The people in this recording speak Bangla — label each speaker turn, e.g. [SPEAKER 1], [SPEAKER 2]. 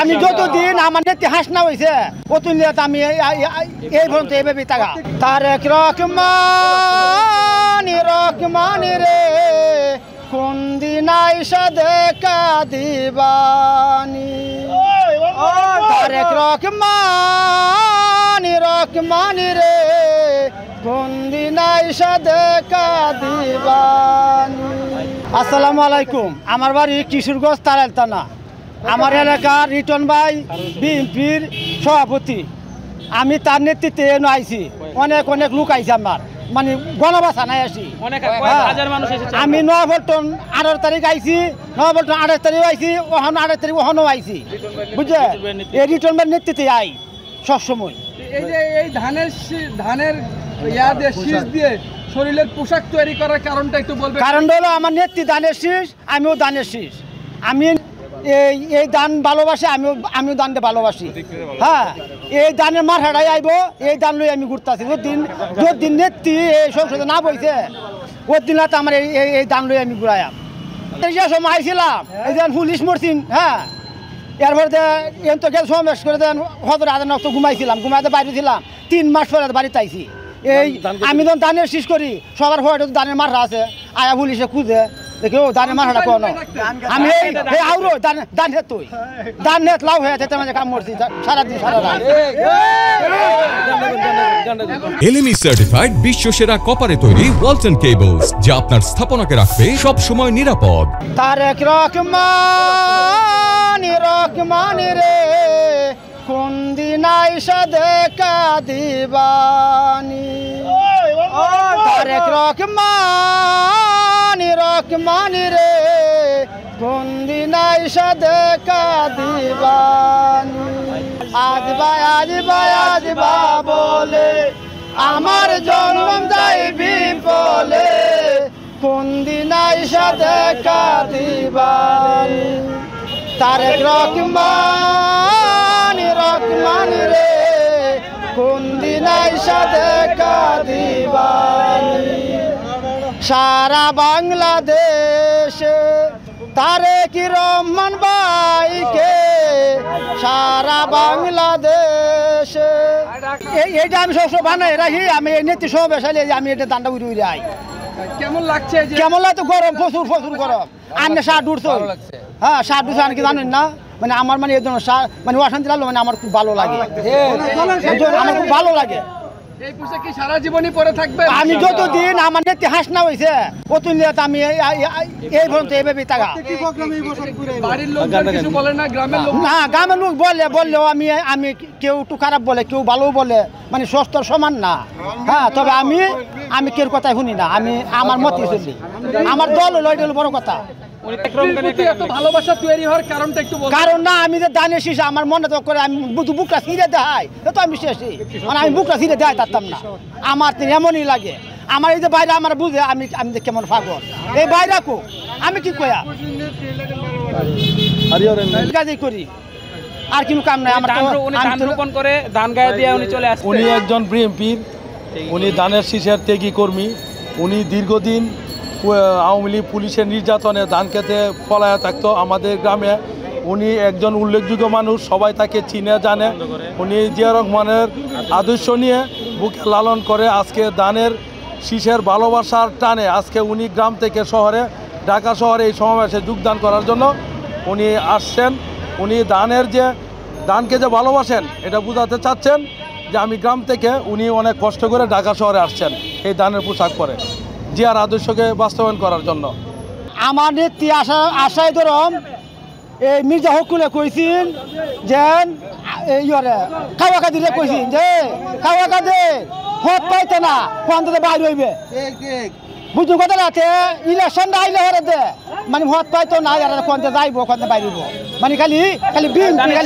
[SPEAKER 1] আমি যতদিন আমার নেত্রী হাসনা হয়েছে অতদিন আমি এই পর্যন্ত এইভাবে টাকা তারেক রহমান রে কোন দিন আইসা দেখা দিবানি তারেক রহমান রে কোন দিন আইসা দেখা দিবানি। আসসালামু আলাইকুম। আমার বাড়ি কিশোরগঞ্জ তারাইল থানা। আমার এলাকার রিটন ভাই বিএনপির সভাপতি, আমি তার নেতৃত্বে এনে আইছি। অনেক অনেক লোক আইছে আমার, মানে গণবাসা নাই আসি। আমি নয়াপল্টন 18 তারিখ আইছি, নয়াপল্টন 28 তারিখ আইছি, 28 তারিখ ওখানেও আইছি, বুঝছে? এই রিটন ভাইয়ের নেতৃত্বে আই সবসময়।
[SPEAKER 2] এই যে এই ধানের শীষ দিয়ে শরীরের পোশাক তৈরি করার কারণটা একটু বলবেন?
[SPEAKER 1] কারণটা হলো আমার নেত্রী ধানের শীষ, আমিও ধানের শীষ। আমি এই ধান ভালোবাসি, আমিও ধানটা ভালোবাসি। হ্যাঁ, এই ধানের মাথাটাই আইব, এই ধান লই আমি ঘুরতেছি। যদিন নেত্রী এই সংসদে না বইছে ওই দিন রাতে আমার এই ধান লই আমি ঘুরাইম। যে সময় আইছিলাম এই যেন পুলিশ মরছিন, হ্যাঁ, এরপরে তো গেল সমাবেশ করে দেন হজর আদান ঘুমাইছিলাম, ঘুমাইতে বাইরে ছিলাম। 3 মাস পরে বাড়িতে আইছি। এই আমি যখন ধানের শীষ করি সবার হয়তো ধানের মাথা আছে, আয়া পুলিশে খুঁজে দেখি ও ধানের মাথাটা কোনো আমি আউরো ধান হেত তুই ধান হেত লাউ হয়ে যেতে মাঝে কাম করছি সারাদিন সারা রাত।
[SPEAKER 3] এলএমই সার্টিফাইড বিশ্ব সেরা কপারে তৈরি ওয়ালটন কেবলস, যা আপনার স্থাপনাকে রাখবে সব সময় নিরাপদ।
[SPEAKER 1] তারেক রহমান রে কোন দিন আইসা দেখা দিবানি তারেক রহমান রে কোন দিন আইসা দেখা দিবানি। আজ বা বলে আমার জন্ম যাইবি বলে কোন দিন আইসা দেখা দিবানি। তারেক রহমান রে কোন দিন আইসা দেখা দিবানি। সারা বাংলাদেশে তারেক রহমান ভাইকে, সারা বাংলাদেশে এইটা আমি সবসময় বানাই রাখি। আমি এই নেত্রী সমাবেশ আইলে আমি এটা দান্ডা উড়ে উড়ে আই।
[SPEAKER 2] কেমন লাগছে?
[SPEAKER 1] কেমন লাগতো? গরম, প্রচুর প্রচুর গরম। আনলে শার্ট উঠছো, হ্যাঁ শার্ট উঠছে আনকি জানেন না, মানে আমার মানে এই জন্য মানে অশান্তি লাগলো, মানে আমার খুব ভালো লাগে, আমার খুব ভালো লাগে।
[SPEAKER 2] এই পোশাক কি সারা জীবনই পরে থাকবে?
[SPEAKER 1] আমি যতদিন আমার নেত্রী হাসনা হয়েছে অতদিন আমি এই পর্যন্ত এইভাবে টাকা।
[SPEAKER 2] বাড়ির লোক কিছু বলে না? গ্রামের লোক?
[SPEAKER 1] না, গ্রামের লোক বললেও আমি কেউ একটু খারাপ বলে, কেউ ভালো বলে, মানে সস্তর সমান না। হ্যাঁ, তবে আমি কেউ কথাই শুনি না, আমি আমার মতই চলি। আমার দল হলো এটা হলো বড় কথা।
[SPEAKER 2] ভালোবাসা তৈরি হওয়ার কারণটা একটু বলুন।
[SPEAKER 1] কারণ না, আমি যে দানের শীষ আমার মনে তো করে আমি বুকটা ছিঁড়ে দেখাই, তো আমি শেষই, মানে আমি বুকটা ছিঁড়ে দেখাই পারতাম না। আমার এমনই লাগে। আমার এই যে বাইরে আমার বুঝে আমি কেমন পাগল এই বাইরে কো আমি কি কয়া কাজই করি, আর কিছু কাম নাই আমার।
[SPEAKER 4] উনি একজন বিএনপির, উনি ধানের শীষের ত্যাগী কর্মী। উনি দীর্ঘদিন আওয়ামী লীগ পুলিশের নির্যাতনে ধান খেতে পলায়া থাকতো আমাদের গ্রামে। উনি একজন উল্লেখযোগ্য মানুষ, সবাই তাকে চিনে জানে। উনি জিয়া রহমানের আদর্শ নিয়ে বুকে লালন করে আজকে ধানের শীষের ভালোবাসার টানে আজকে উনি গ্রাম থেকে শহরে, ঢাকা শহরে এই সমাবেশে যোগদান করার জন্য উনি আসছেন। উনি ধানকে যে ভালোবাসেন এটা বোঝাতে চাচ্ছেন যে আমি গ্রাম থেকে, উনি অনেক কষ্ট করে ঢাকা শহরে আসছেন এই ধানের পোশাক পরে জিয়ার আদর্শকে বাস্তবায়ন করার জন্য।
[SPEAKER 1] আমার নেত্রী আশায় ধরম এই মির্জা হকুলে কইছেন যে খাওয়া কাদিরে কইছেন যে খাওয়া কাদে হত পাইতে না কোন বাইরে হইবে, বুঝুন কথা রাতে ইলেকশনটা আইলে হরে দে মানে হত পাইতো না, কোন যাইব কোন বাইরে হইব, মানে খালি বিল খালি